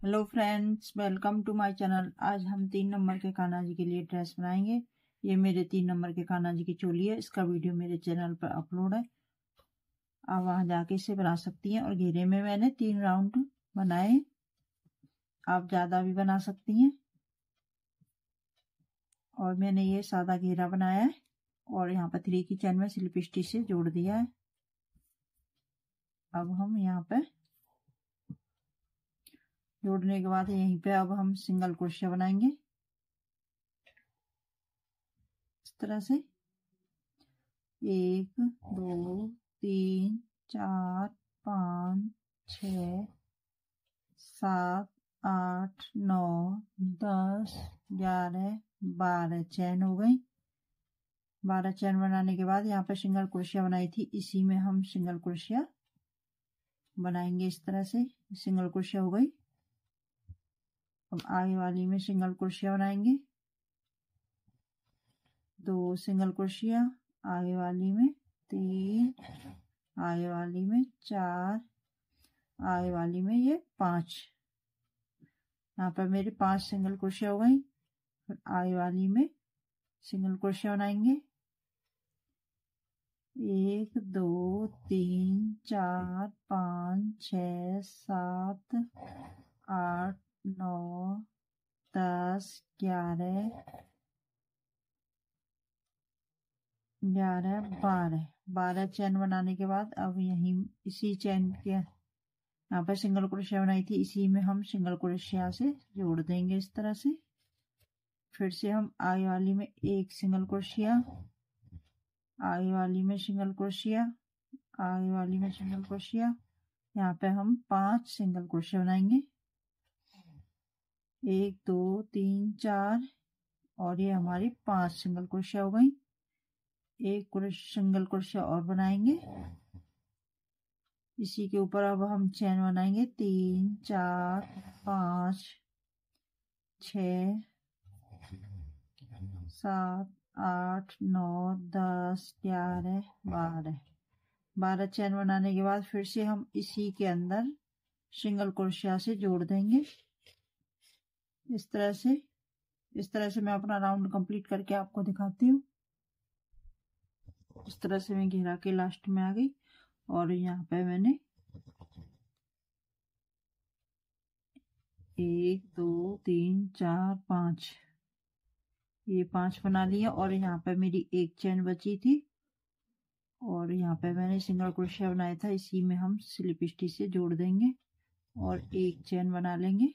Hello friends, welcome to my channel. आज हम 3 number के कान्हा जी के लिए ड्रेस बनाएंगे। ये मेरे 3 नंबर के कान्हा जी की चोली है। इसका वीडियो मेरे चैनल पर अपलोड है, आप वहां जाके इसे बना सकती हैं। और घेरे में मैंने 3 राउंड बनाए, आप ज्यादा भी बना सकती हैं। और मैंने ये सादा घेरा बनाया है और यहाँ पर 3 की चैन में स्लिप स्टिच से जोड़ दिया है। अब हम यहाँ पे जोड़ने के बाद यहीं पे अब हम सिंगल क्रोशिया बनाएंगे इस तरह से। 1 2 3 4 5 6 7 8 9 10 11 12 चैन हो गई। 12 चैन बनाने के बाद यहाँ पे सिंगल क्रोशिया बनाई थी, इसी में हम सिंगल क्रोशिया बनाएंगे इस तरह से। सिंगल क्रोशिया हो गई। अब आगे वाली में सिंगल क्रोशिया बनाएंगे, 2 सिंगल क्रोशिया, आगे वाली में 3, आगे वाली में 4, आगे वाली में ये 5। यहाँ पर मेरे 5 सिंगल क्रोशिया हो गई। फिर आगे वाली में सिंगल क्रोशिया बनाएंगे, 1 2 3 4 5 6 7 8 9 10 11 12 चैन बनाने के बाद अब यहीं इसी चैन के यहाँ पर सिंगल क्रोशिया बनाई थी, इसी में हम सिंगल क्रोशिया से जोड़ देंगे इस तरह से। फिर से हम आगे वाली में 1 सिंगल क्रोशिया, आगे वाली में सिंगल क्रोशिया, आगे वाली में सिंगल क्रोशिया। यहाँ पे हम 5 सिंगल क्रोशिया बनाएंगे, 1 2 3 4 और ये हमारी 5 सिंगल क्रोशिया हो गई। एक सिंगल क्रोशिया और बनाएंगे, इसी के ऊपर अब हम चैन बनाएंगे 3 4 5 6 7 8 9 10 11 12 चैन बनाने के बाद फिर से हम इसी के अंदर सिंगल क्रोशिया से जोड़ देंगे इस तरह से। इस तरह से मैं अपना राउंड कंप्लीट करके आपको दिखाती हूँ। इस तरह से मैं घेरा के लास्ट में आ गई और यहाँ पे मैंने 1 2 3 4 5 ये 5 बना लिया। और यहाँ पे मेरी 1 चैन बची थी और यहाँ पे मैंने सिंगल क्रोशिया बनाया था, इसी में हम स्लिप स्टिच से जोड़ देंगे और 1 चैन बना लेंगे।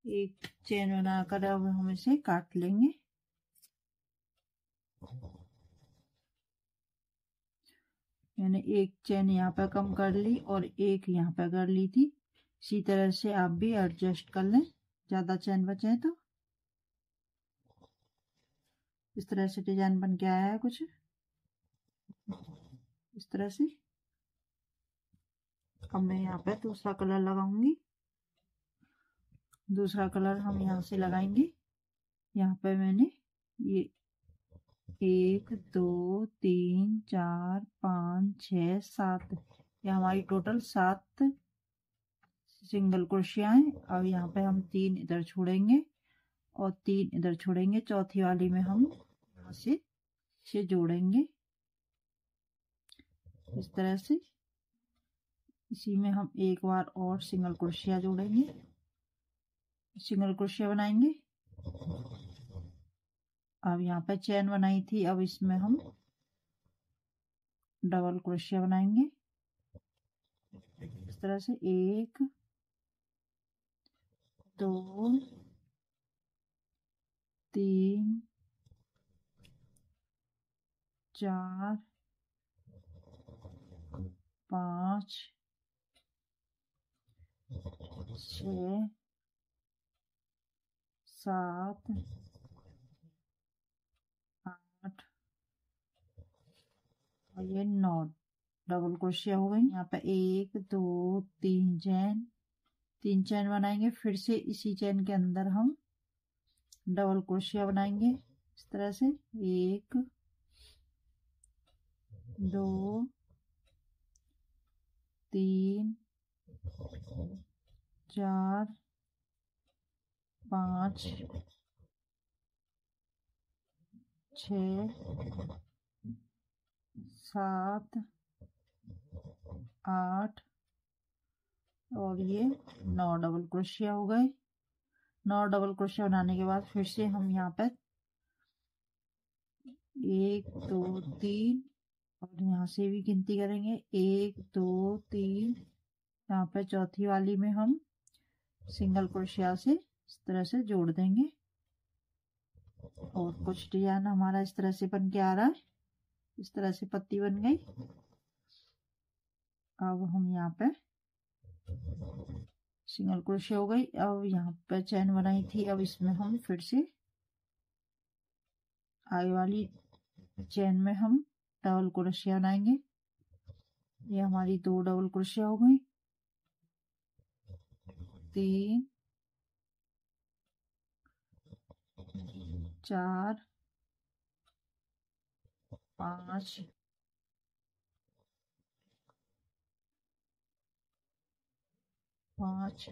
1 चैन बनाकर अब हम इसे काट लेंगे। मैंने 1 चैन यहाँ पे कम कर ली और 1 यहाँ पे कर ली थी। इसी तरह से आप भी एडजस्ट कर लें, ज्यादा चैन बचे तो। इस तरह से डिजाइन बन के आया है कुछ इस तरह से। अब मैं यहाँ पे दूसरा कलर लगाऊंगी। दूसरा कलर हम यहाँ से लगाएंगे। यहाँ पे मैंने ये 1 2 3 4 5 6 7 ये हमारी टोटल 7 सिंगल क्रोशिया है। अब यहाँ पे हम 3 इधर छोड़ेंगे और 3 इधर छोड़ेंगे। चौथी वाली में हम यहाँ से जोड़ेंगे इस तरह से। इसी में हम एक बार और सिंगल क्रोशिया जोड़ेंगे, सिंगल क्रोशिया बनाएंगे। अब यहाँ पे चैन बनाई थी, अब इसमें हम डबल क्रोशिया बनाएंगे इस तरह से। 1 2 3 4 5 6 7 8 और ये 9 डबल क्रोशिया हो गई। यहाँ पे 1 2 3 चैन, 3 चैन बनाएंगे। फिर से इसी चैन के अंदर हम डबल क्रोशिया बनाएंगे इस तरह से। 1 2 3 4 5 6 7 8 और ये 9 डबल क्रोशिया हो गए। 9 डबल क्रोशिया बनाने के बाद फिर से हम यहाँ पर 1 2 3 और यहाँ से भी गिनती करेंगे 1 2 3। यहाँ पर चौथी वाली में हम सिंगल क्रोशिया से इस तरह से जोड़ देंगे और कुछ डिजाइन हमारा इस तरह से बन के आ रहा है। इस तरह से पत्ती बन गई। अब हम यहाँ पे सिंगल क्रोशिया हो गई। अब यहाँ पे चैन बनाई थी, अब इसमें हम फिर से आगे वाली चैन में हम डबल क्रोशिया बनाएंगे। ये हमारी 2 डबल क्रोशिया हो गई। 3 4 5 5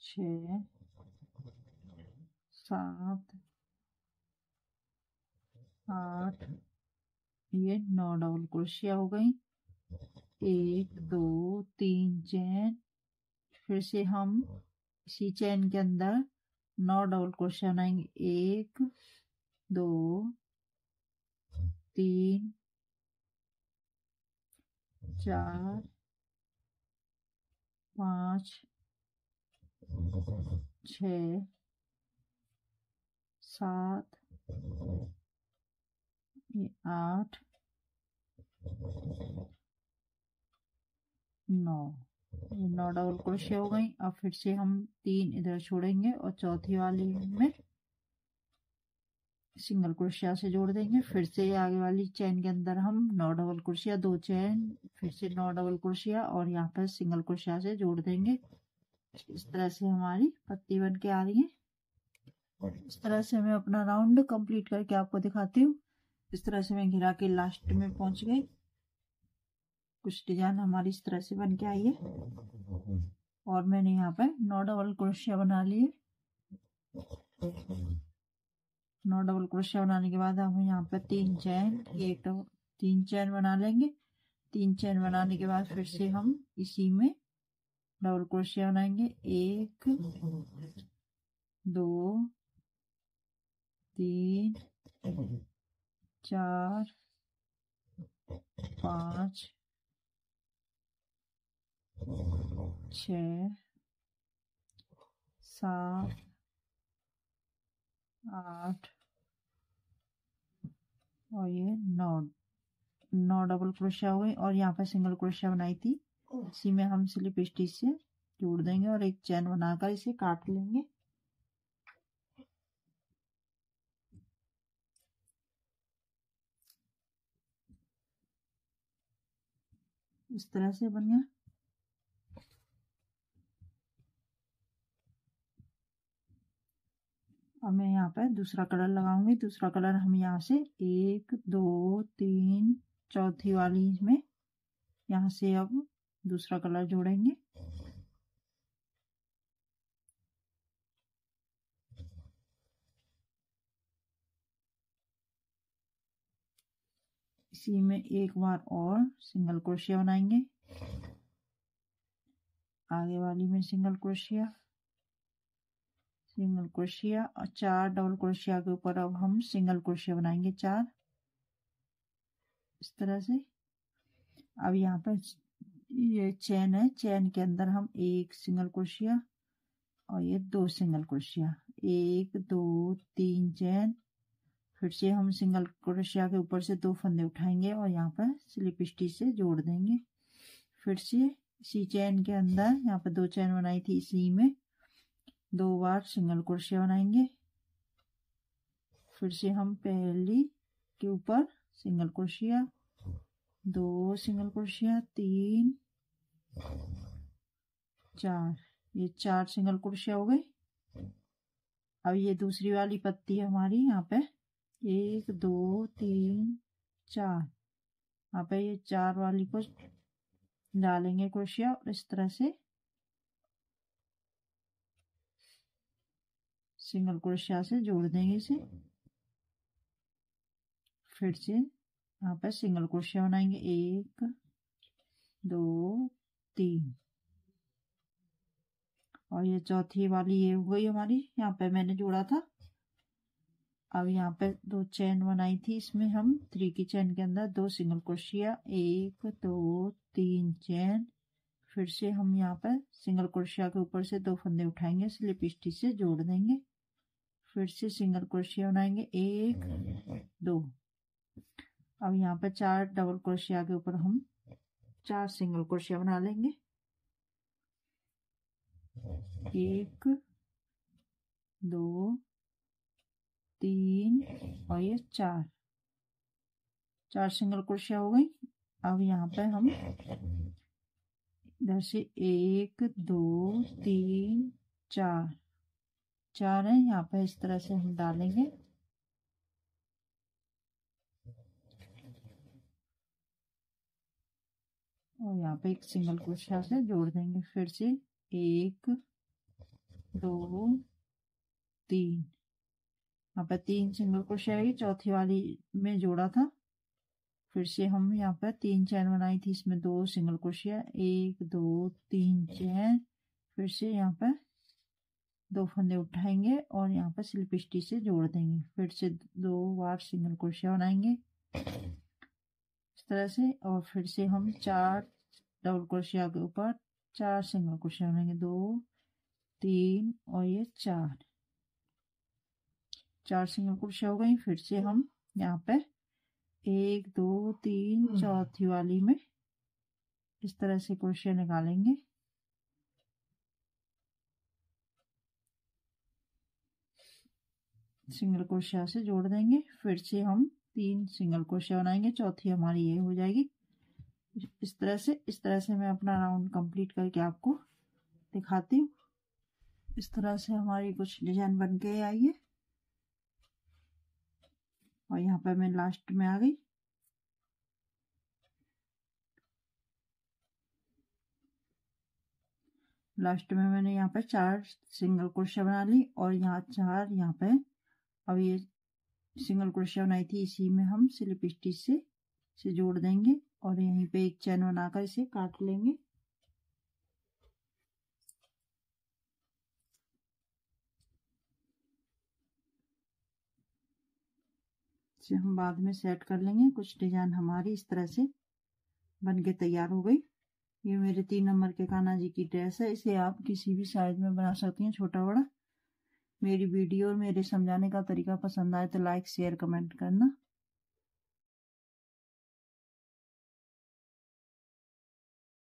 6 7 8 ये 9 डबल क्रोशिया हो गई। 1 2 3 चैन, फिर से हम इसी चैन के अंदर 9 डबल क्रोशिया बनाएंगे। 1 2 3 4 5 6 7 8 9 ये 9 डबल क्रोशिया हो गई। अब फिर से हम 3 इधर छोड़ेंगे और चौथी वाली में सिंगल क्रोशिया से जोड़ देंगे। फिर से आगे वाली चैन के अंदर हम 9 डबल क्रोशिया, 2 चैन, फिर से 9 डबल क्रोशिया और यहाँ पर सिंगल क्रोशिया से जोड़ देंगे। इस तरह से हमारी पत्ती बन के आ रही है। इस तरह से मैं अपना राउंड कंप्लीट करके आपको दिखाती हूँ। इस तरह से मैं घिरा के लास्ट में पहुंच गई। कुछ डिजाइन हमारी इस तरह से बन के आई है और मैंने यहाँ पे 9 डबल क्रोशिया बना लिए। 9 डबल क्रोशिया बनाने के बाद हम यहाँ पे 3 चैन, 3 चैन बना लेंगे। 3 चैन बनाने के बाद फिर से हम इसी में डबल क्रोशिया बनाएंगे। 1 2 3 4 5 6 7 8 और ये 9 डबल क्रोशिया हो गई। और यहाँ पर सिंगल क्रोशिया बनाई थी, इसी में हम स्लिप स्टिच से जोड़ देंगे और एक चैन बनाकर इसे काट लेंगे। इस तरह से बन गया। अब मैं यहाँ पर दूसरा कलर लगाऊंगी। दूसरा कलर हम यहाँ से 1 2 3 चौथी वाली में यहाँ से अब दूसरा कलर जोड़ेंगे। इसी में एक बार और सिंगल क्रोशिया बनाएंगे। आगे वाली में सिंगल क्रोशिया, सिंगल क्रोशिया और 4 डबल क्रोशिया के ऊपर अब हम सिंगल क्रोशिया बनाएंगे 4 इस तरह से। अब यहाँ पर ये चैन है, चैन के अंदर हम 1 सिंगल क्रोशिया और ये 2 सिंगल क्रोशिया, 1 2 3 चैन, फिर से हम सिंगल क्रोशिया के ऊपर से 2 फंदे उठाएंगे और यहाँ पर स्लिप स्टिच से जोड़ देंगे। फिर से इसी चैन के अंदर यहाँ पर 2 चैन बनाई थी, इसी में 2 बार सिंगल क्रोशिया बनाएंगे। फिर से हम पहली के ऊपर सिंगल क्रोशिया, 2 सिंगल क्रोशिया, 3 4, ये 4 सिंगल क्रोशिया हो गई। अब ये दूसरी वाली पत्ती है हमारी, यहाँ पे 1 2 3 4, यहाँ पे ये 4 वाली को डालेंगे क्रोशिया और इस तरह से सिंगल क्रोशिया से जोड़ देंगे इसे। फिर से यहाँ पर सिंगल क्रोशिया बनाएंगे, 1 2 3, और ये चौथी वाली ये हो गई हमारी, यहाँ पे मैंने जोड़ा था। अब यहाँ पे 2 चेन बनाई थी, इसमें हम 3 की चेन के अंदर 2 सिंगल क्रोशिया, 1 2 3 चेन। फिर से हम यहाँ पर सिंगल क्रोशिया के ऊपर से 2 फंदे उठाएंगे, स्लिप स्टिच से जोड़ देंगे। फिर से सिंगल क्रोशिया बनाएंगे, 1 2। अब यहाँ पर 4 डबल क्रोशिया के ऊपर हम 4 सिंगल क्रोशिया बना लेंगे, 1 2 3 और ये 4 सिंगल क्रोशिया हो गई। अब यहाँ पे हम इधर से 1 2 3 4 है, यहाँ पे इस तरह से हम डालेंगे। और यहाँ पे एक सिंगल क्रोशिया से जोड़ देंगे। फिर से 1 2 3, यहाँ पर 3 सिंगल क्रोशिया आएगी, चौथी वाली में जोड़ा था। फिर से हम यहाँ पर 3 चैन बनाई थी, इसमें 2 सिंगल क्रोशिया, 1 2 3 चैन। फिर से यहाँ पर 2 फंदे उठाएंगे और यहाँ पर स्लिप स्टिच से जोड़ देंगे। फिर से 2 बार सिंगल क्रोशिया बनाएंगे इस तरह से, और फिर से हम 4 डबल क्रोशिया के ऊपर 4 सिंगल क्रोशिया बनाएंगे, 2 3 और ये 4 सिंगल क्रोशिया हो गई। फिर से हम यहाँ पे 1 2 3 चौथी वाली में इस तरह से क्रोशिया निकालेंगे। सिंगल क्रोशिया से जोड़ देंगे। फिर से हम 3 सिंगल क्रोशिया बनाएंगे, चौथी हमारी ये हो जाएगी। इस तरह से मैं अपना राउंड कंप्लीट करके आपको दिखाती हूँ। इस तरह से हमारी कुछ डिजाइन बन के आई है, और यहाँ पर मैं लास्ट में आ गई। लास्ट में मैंने यहाँ पर 4 सिंगल क्रोशिया बना ली, और यहाँ 4 यहाँ पे। अब ये सिंगल क्रोशिया बनाई थी, इसी में हम स्लिप स्टिच से जोड़ देंगे, और यहीं पे एक चैन बनाकर इसे काट लेंगे। इसे हम बाद में सेट कर लेंगे। कुछ डिजाइन हमारी इस तरह से बन के तैयार हो गई। ये मेरे 3 नंबर के कान्हा जी की ड्रेस है। इसे आप किसी भी साइज में बना सकती हैं, छोटा बड़ा। मेरी वीडियो और मेरे समझाने का तरीका पसंद आए तो लाइक शेयर कमेंट करना।